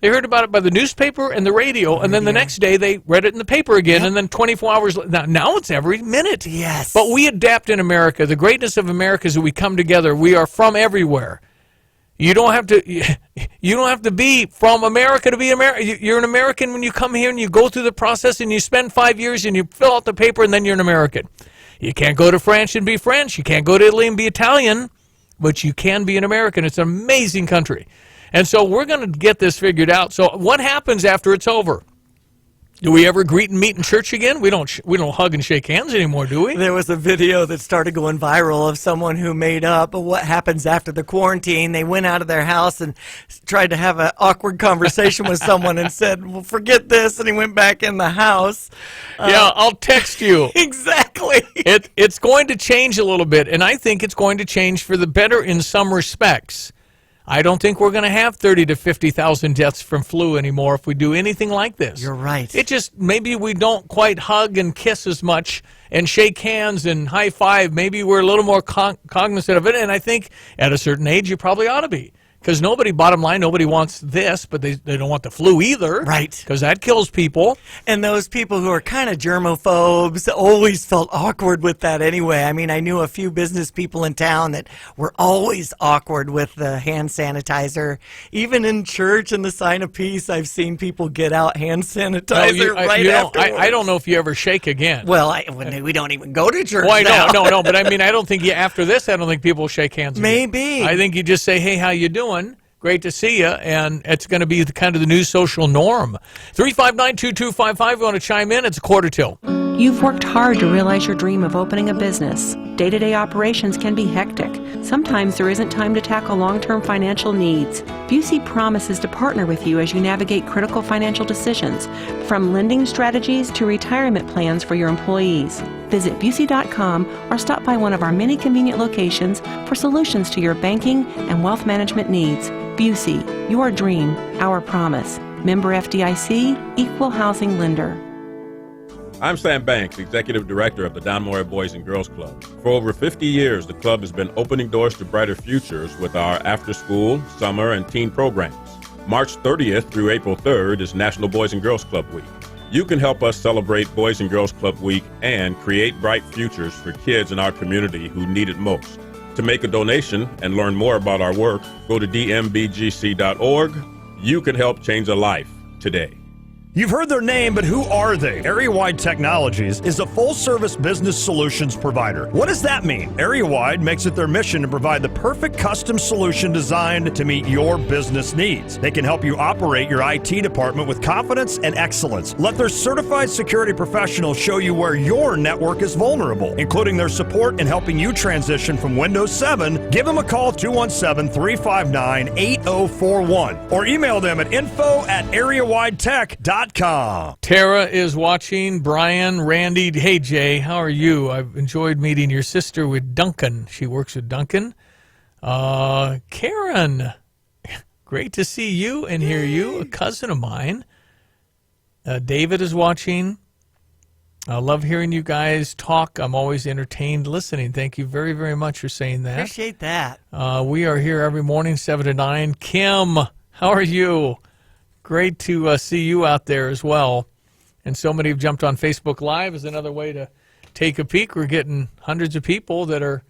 They heard about it by the newspaper and the radio, and then the next day they read it in the paper again, and then 24 hours later. Now it's every minute. Yes. But we adapt in America. The greatness of America is that we come together. We are from everywhere. You don't have to be from America to be American. You're an American when you come here and you go through the process and you spend 5 years and you fill out the paper, and then you're an American. You can't go to France and be French. You can't go to Italy and be Italian, but you can be an American. It's an amazing country. And so we're going to get this figured out. So what happens after it's over? Do we ever greet and meet in church again? We don't hug and shake hands anymore, do we? There was a video that started going viral of someone who made up what happens after the quarantine. They went out of their house and tried to have an awkward conversation with someone and said, well, forget this, and he went back in the house. Yeah, I'll text you. Exactly. It's going to change a little bit, and I think it's going to change for the better in some respects. I don't think we're going to have 30 to 50,000 deaths from flu anymore if we do anything like this. You're right. It just, maybe we don't quite hug and kiss as much and shake hands and high five. Maybe we're a little more cognizant of it, and I think at a certain age you probably ought to be. Because bottom line, nobody wants this, but they don't want the flu either. Right. Because that kills people. And those people who are kind of germophobes always felt awkward with that anyway. I mean, I knew a few business people in town that were always awkward with the hand sanitizer. Even in church in the sign of peace, I've seen people get out hand sanitizer afterwards. I don't know if you ever shake again. Well, we don't even go to church now. No. But I mean, I don't think after this, I don't think people shake hands again. Maybe. I think you just say, hey, how you doing? Great to see you, and it's going to be kind of the new social norm. 359-2255, you want to chime in? It's a quarter till. You've worked hard to realize your dream of opening a business. Day-to-day operations can be hectic. Sometimes there isn't time to tackle long-term financial needs. Busey promises to partner with you as you navigate critical financial decisions, from lending strategies to retirement plans for your employees. Visit Busey.com or stop by one of our many convenient locations for solutions to your banking and wealth management needs. Busey, your dream, our promise. Member FDIC, Equal Housing Lender. I'm Sam Banks, Executive Director of the Donmore Boys and Girls Club. For over 50 years, the club has been opening doors to brighter futures with our after-school, summer, and teen programs. March 30th through April 3rd is National Boys and Girls Club Week. You can help us celebrate Boys and Girls Club Week and create bright futures for kids in our community who need it most. To make a donation and learn more about our work, go to dmbgc.org. You can help change a life today. You've heard their name, but who are they? Area-Wide Technologies is a full-service business solutions provider. What does that mean? Area-Wide makes it their mission to provide the perfect custom solution designed to meet your business needs. They can help you operate your IT department with confidence and excellence. Let their certified security professionals show you where your network is vulnerable, including their support in helping you transition from Windows 7. Give them a call, 217-359-8041, or email them at info@areawidetech.com. Tara is watching. Brian, Randy. Hey, Jay, how are you? I've enjoyed meeting your sister with Duncan. She works with Duncan. Karen, great to see you and hear you. A cousin of mine. David is watching. I love hearing you guys talk. I'm always entertained listening. Thank you very, very much for saying that. Appreciate that. We are here every morning, 7 to 9. Kim, how are you? Great to see you out there as well. And so many have jumped on Facebook Live as another way to take a peek. We're getting hundreds of people that are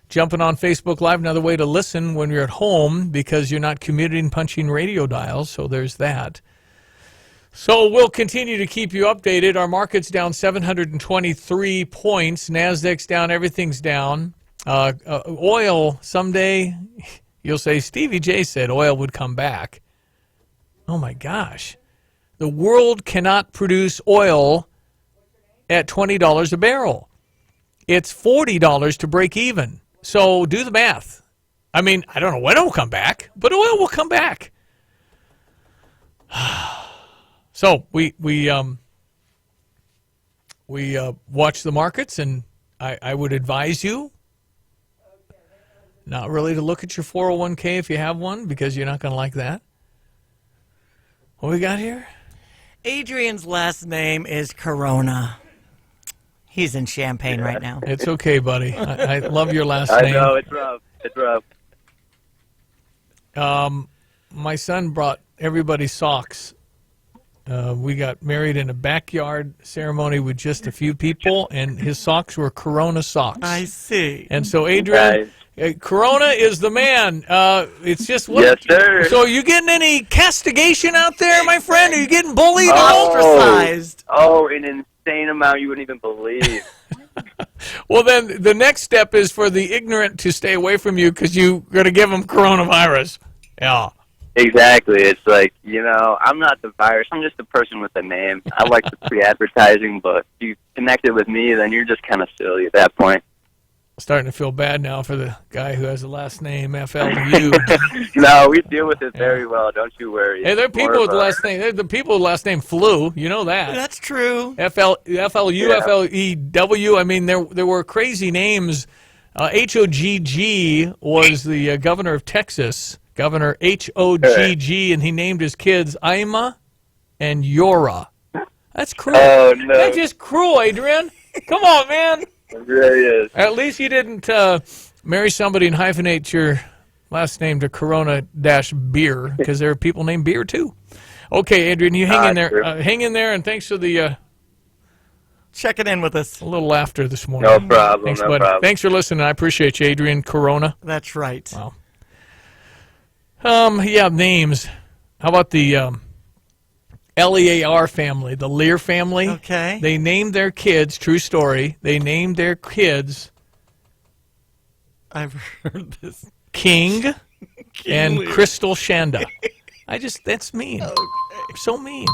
jumping on Facebook Live, another way to listen when you're at home because you're not commuting, punching radio dials. So there's that. So we'll continue to keep you updated. Our market's down 723 points. NASDAQ's down. Everything's down. Oil, someday you'll say, Stevie Jay said oil would come back. Oh, my gosh. The world cannot produce oil at $20 a barrel. It's $40 to break even. So do the math. I mean, I don't know when it will come back, but oil will come back. So we watch the markets, and I would advise you not really to look at your 401k if you have one, because you're not going to like that. What we got here? Adrian's last name is Corona. He's in Champaign right now. It's okay, buddy. I love your last name. I know, it's rough. It's rough. My son brought everybody socks. We got married in a backyard ceremony with just a few people, and his socks were Corona socks. I see. And so, Adrian, Corona is the man. It's just what? Yes, sir. So, are you getting any castigation out there, my friend? Are you getting bullied? Ostracized? Oh, an insane amount you wouldn't even believe. Well, then the next step is for the ignorant to stay away from you because you're going to give them coronavirus. Yeah. Exactly. It's like, I'm not the virus. I'm just a person with a name. I like the free advertising, but if you connect it with me, then you're just kind of silly at that point. Starting to feel bad now for the guy who has the last name FLU. No, we deal with it very well. Don't you worry. Hey, there are people with the last name. They're the people with the last name Flu. You know that. That's true. FLU, FLEW. I mean, there were crazy names. HOGG was the governor of Texas, Governor HOGG, and he named his kids Ima and Yora. That's cruel. Oh, no. That's just cruel, Adrian. Come on, man. It really is. At least you didn't marry somebody and hyphenate your last name to Corona-beer, because there are people named Beer, too. Okay, Adrian, you hang in there. Hang in there, and thanks for the... checking in with us. A little laughter this morning. No problem. Thanks, no buddy. problem. Thanks for listening. I appreciate you, Adrian Corona. That's right. Wow. Names. How about the LEAR family, the Lear family? Okay. They named their kids, true story, they named their kids I've heard this. King and Lear. Crystal Shanda. That's mean. Okay. So mean.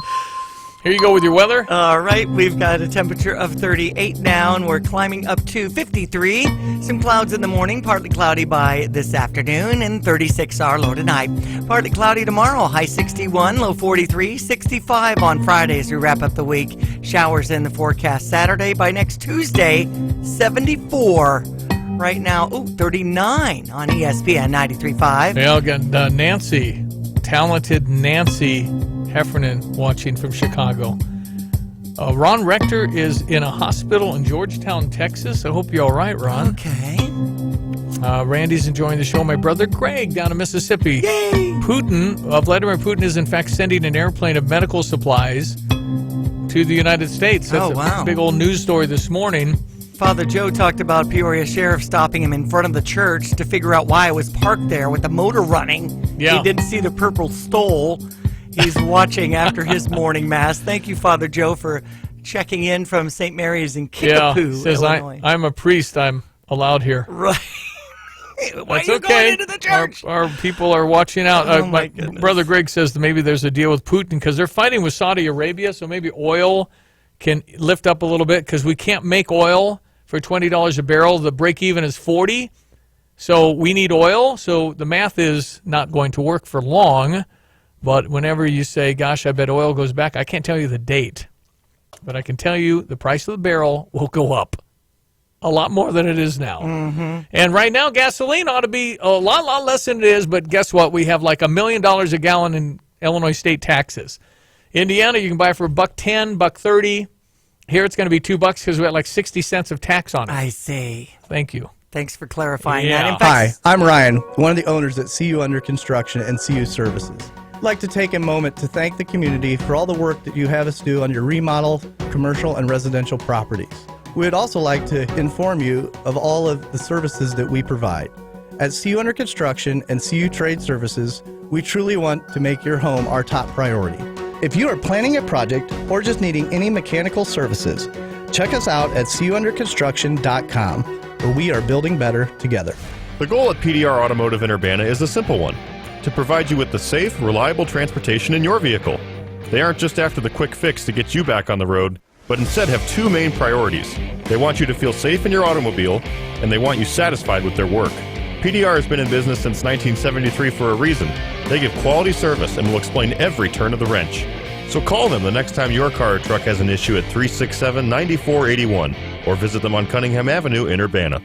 Here you go with your weather. All right, we've got a temperature of 38 now, and we're climbing up to 53. Some clouds in the morning, partly cloudy by this afternoon, and 36 our low tonight. Partly cloudy tomorrow, high 61, low 43, 65 on Friday as we wrap up the week. Showers in the forecast Saturday. By next Tuesday, 74. Right now, 39 on ESPN 93.5. Yeah, I got Nancy, talented Nancy Heffernan watching from Chicago. Ron Rector is in a hospital in Georgetown, Texas. I hope you're all right, Ron. Okay. Randy's enjoying the show. My brother Greg down in Mississippi. Yay! Vladimir Putin is in fact sending an airplane of medical supplies to the United States. That's a big old news story this morning. Father Joe talked about Peoria Sheriff stopping him in front of the church to figure out why it was parked there with the motor running. Yeah. He didn't see the purple stole. He's watching after his morning mass. Thank you, Father Joe, for checking in from St. Mary's in Kickapoo, says Illinois. I'm a priest. I'm allowed here. Right. Why That's are you okay. going into the church? Our people are watching out. Oh, my brother Greg says that maybe there's a deal with Putin because they're fighting with Saudi Arabia, so maybe oil can lift up a little bit because we can't make oil for $20 a barrel. The break even is $40, so we need oil. So the math is not going to work for long. But whenever you say, gosh, I bet oil goes back, I can't tell you the date. But I can tell you the price of the barrel will go up a lot more than it is now. Mm-hmm. And right now, gasoline ought to be a lot less than it is. But guess what? We have like $1 million a gallon in Illinois state taxes. Indiana, you can buy for $1.10, $1.30. Here it's going to be $2 because we got like 60 cents of tax on it. I see. Thank you. Thanks for clarifying Yeah. that. In fact, Hi, I'm Ryan, one of the owners at CU Under Construction and CU Services. I'd like to take a moment to thank the community for all the work that you have us do on your remodel, commercial, and residential properties. We would also like to inform you of all of the services that we provide. At CU Under Construction and CU Trade Services, we truly want to make your home our top priority. If you are planning a project or just needing any mechanical services, check us out at cuunderconstruction.com, where we are building better together. The goal at PDR Automotive in Urbana is a simple one: to provide you with the safe, reliable transportation in your vehicle. They aren't just after the quick fix to get you back on the road, but instead have two main priorities. They want you to feel safe in your automobile, and they want you satisfied with their work. PDR has been in business since 1973 for a reason. They give quality service and will explain every turn of the wrench. So call them the next time your car or truck has an issue at 367-9481, or visit them on Cunningham Avenue in Urbana.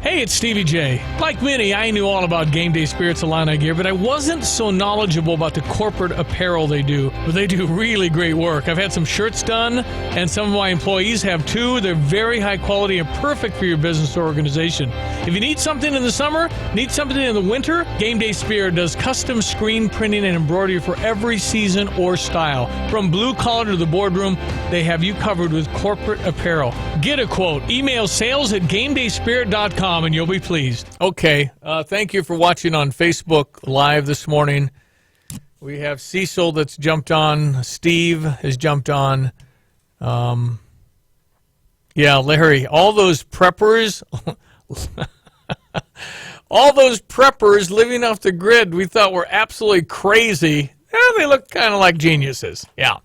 Hey, it's Stevie Jay. Like many, I knew all about Game Day Spirits Illini gear, but I wasn't so knowledgeable about the corporate apparel they do. But they do really great work. I've had some shirts done, and some of my employees have too. They're very high quality and perfect for your business or organization. If you need something in the summer, need something in the winter, Game Day Spirit does custom screen printing and embroidery for every season or style. From blue collar to the boardroom, they have you covered with corporate apparel. Get a quote. Email sales@gamedayspirit.com. And you'll be pleased. Okay, thank you for watching on Facebook Live this morning. We have Cecil that's jumped on. Steve has jumped on. Yeah, Larry, all those preppers, all those preppers living off the grid we thought were absolutely crazy, they look kind of like geniuses. Yeah.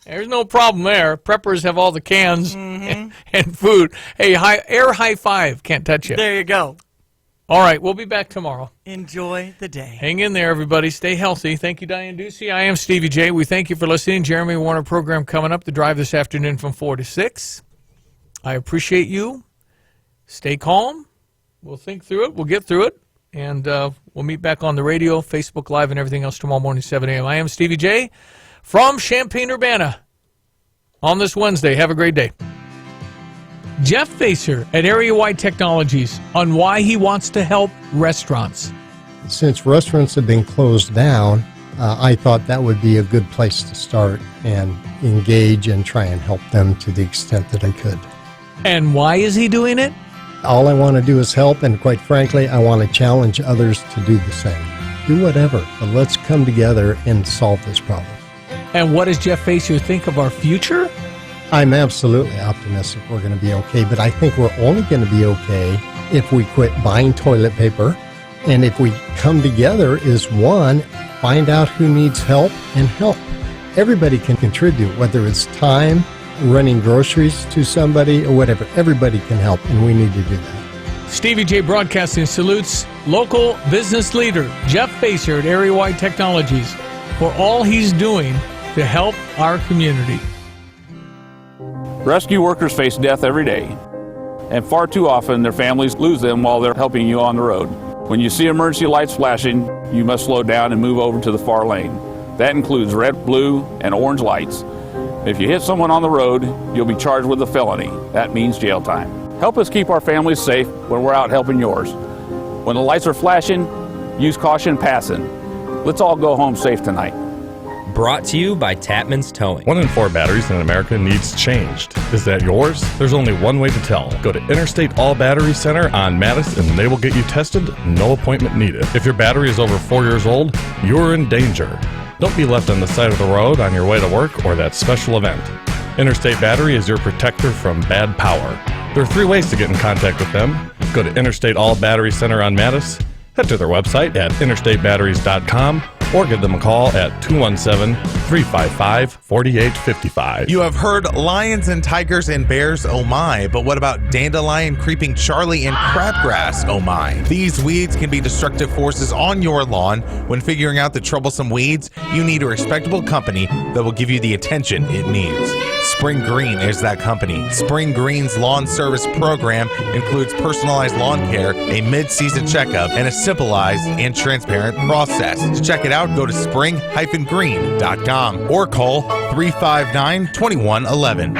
There's no problem there. Preppers have all the cans and food. Hey, air high five. Can't touch you. There you go. All right, we'll be back tomorrow. Enjoy the day. Hang in there, everybody. Stay healthy. Thank you, Diane Ducey. I am Stevie J. We thank you for listening. Jeremy Warner program coming up, The Drive this afternoon from 4 to 6. I appreciate you. Stay calm. We'll think through it. We'll get through it. And we'll meet back on the radio, Facebook Live, and everything else tomorrow morning, 7 a.m. I am Stevie J. from Champaign-Urbana on this Wednesday. Have a great day. Jeff Facer at Area Wide Technologies on why he wants to help restaurants. Since restaurants have been closed down, I thought that would be a good place to start and engage and try and help them to the extent that I could. And why is he doing it? All I want to do is help, and quite frankly, I want to challenge others to do the same. Do whatever, but let's come together and solve this problem. And what does Jeff Facer think of our future? I'm absolutely optimistic we're going to be okay, but I think we're only going to be okay if we quit buying toilet paper, and if we come together as one, find out who needs help and help. Everybody can contribute, whether it's time, running groceries to somebody, or whatever. Everybody can help, and we need to do that. Stevie J Broadcasting salutes local business leader Jeff Facer at Area Wide Technologies for all he's doing to help our community. Rescue workers face death every day, and far too often their families lose them while they're helping you on the road. When you see emergency lights flashing, you must slow down and move over to the far lane. That includes red, blue, and orange lights. If you hit someone on the road, you'll be charged with a felony. That means jail time. Help us keep our families safe when we're out helping yours. When the lights are flashing, use caution passing. Let's all go home safe tonight. Brought to you by Tapman's Towing. 1 in 4 batteries in America needs changed. Is that yours? There's only one way to tell. Go to Interstate All Battery Center on Madison and they will get you tested, no appointment needed. If your battery is over 4 years old, you're in danger. Don't be left on the side of the road on your way to work or that special event. Interstate Battery is your protector from bad power. There are 3 ways to get in contact with them. Go to Interstate All Battery Center on Madison, head to their website at interstatebatteries.com, or give them a call at 217-355-4855. You have heard lions and tigers and bears, oh my, but what about dandelion, creeping Charlie, and crabgrass, oh my? These weeds can be destructive forces on your lawn. When figuring out the troublesome weeds, you need a respectable company that will give you the attention it needs. Spring Green is that company. Spring Green's lawn service program includes personalized lawn care, a mid-season checkup, and a simplified and transparent process. To check it out, go to spring-green.com or call 359-2111.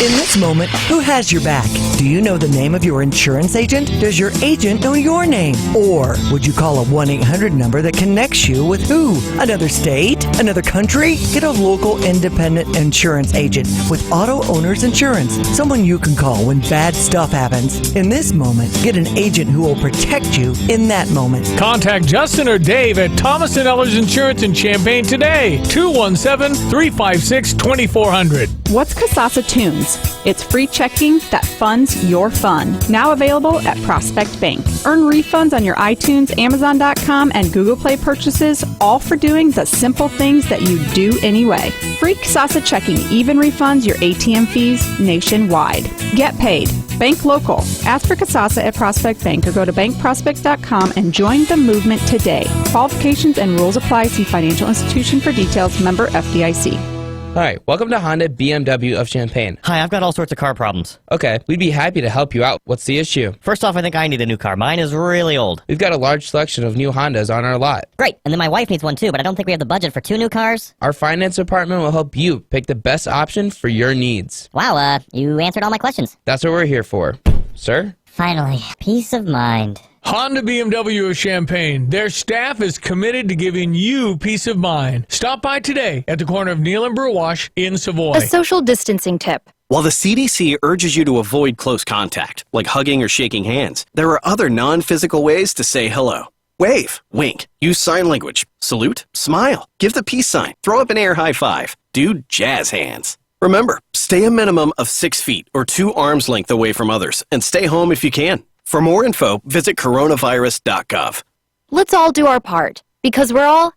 In this moment, who has your back? Do you know the name of your insurance agent? Does your agent know your name? Or would you call a 1-800 number that connects you with who? Another state? Another country? Get a local independent insurance agent with Auto Owners Insurance. Someone you can call when bad stuff happens. In this moment, get an agent who will protect you in that moment. Contact Justin or Dave at Thomas & Ellers Insurance in Champaign today. 217-356-2400. What's Kasasa Tunes? It's free checking that funds your fun. Now available at Prospect Bank. Earn refunds on your iTunes, Amazon.com, and Google Play purchases, all for doing the simple things that you do anyway. Free Kasasa checking even refunds your ATM fees nationwide. Get paid. Bank local. Ask for Kasasa at Prospect Bank or go to bankprospect.com and join the movement today. Qualifications and rules apply. See financial institution for details. Member FDIC. Hi, welcome to Honda BMW of Champaign. Hi, I've got all sorts of car problems. Okay, we'd be happy to help you out. What's the issue? First off, I think I need a new car. Mine is really old. We've got a large selection of new Hondas on our lot. Great, and then my wife needs one too, but I don't think we have the budget for 2 new cars. Our finance department will help you pick the best option for your needs. Wow, you answered all my questions. That's what we're here for. Sir? Finally, peace of mind. Honda BMW of Champaign. Their staff is committed to giving you peace of mind. Stop by today at the corner of Neal and Burwash in Savoy. A social distancing tip. While the CDC urges you to avoid close contact, like hugging or shaking hands, there are other non-physical ways to say hello. Wave, wink, use sign language, salute, smile, give the peace sign, throw up an air high five, do jazz hands. Remember, stay a minimum of 6 feet or 2 arms length away from others, and stay home if you can. For more info, visit coronavirus.gov. Let's all do our part, because we're all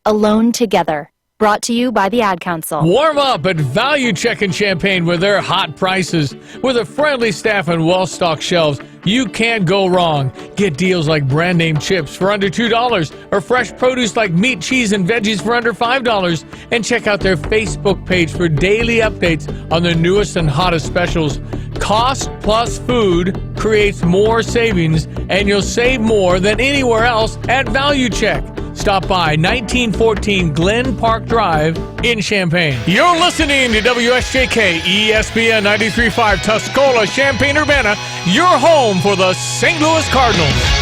#alone together. Brought to you by the Ad Council. Warm up at Value Check in Champaign with their hot prices. With a friendly staff and well-stocked shelves, you can't go wrong. Get deals like brand name chips for under $2 or fresh produce like meat, cheese, and veggies for under $5. And check out their Facebook page for daily updates on the newest and hottest specials. Cost plus food creates more savings, and you'll save more than anywhere else at Value Check. Stop by 1914 Glen Park Drive in Champaign. You're listening to WSJK ESPN 93.5 Tuscola, Champaign-Urbana, your home for the St. Louis Cardinals.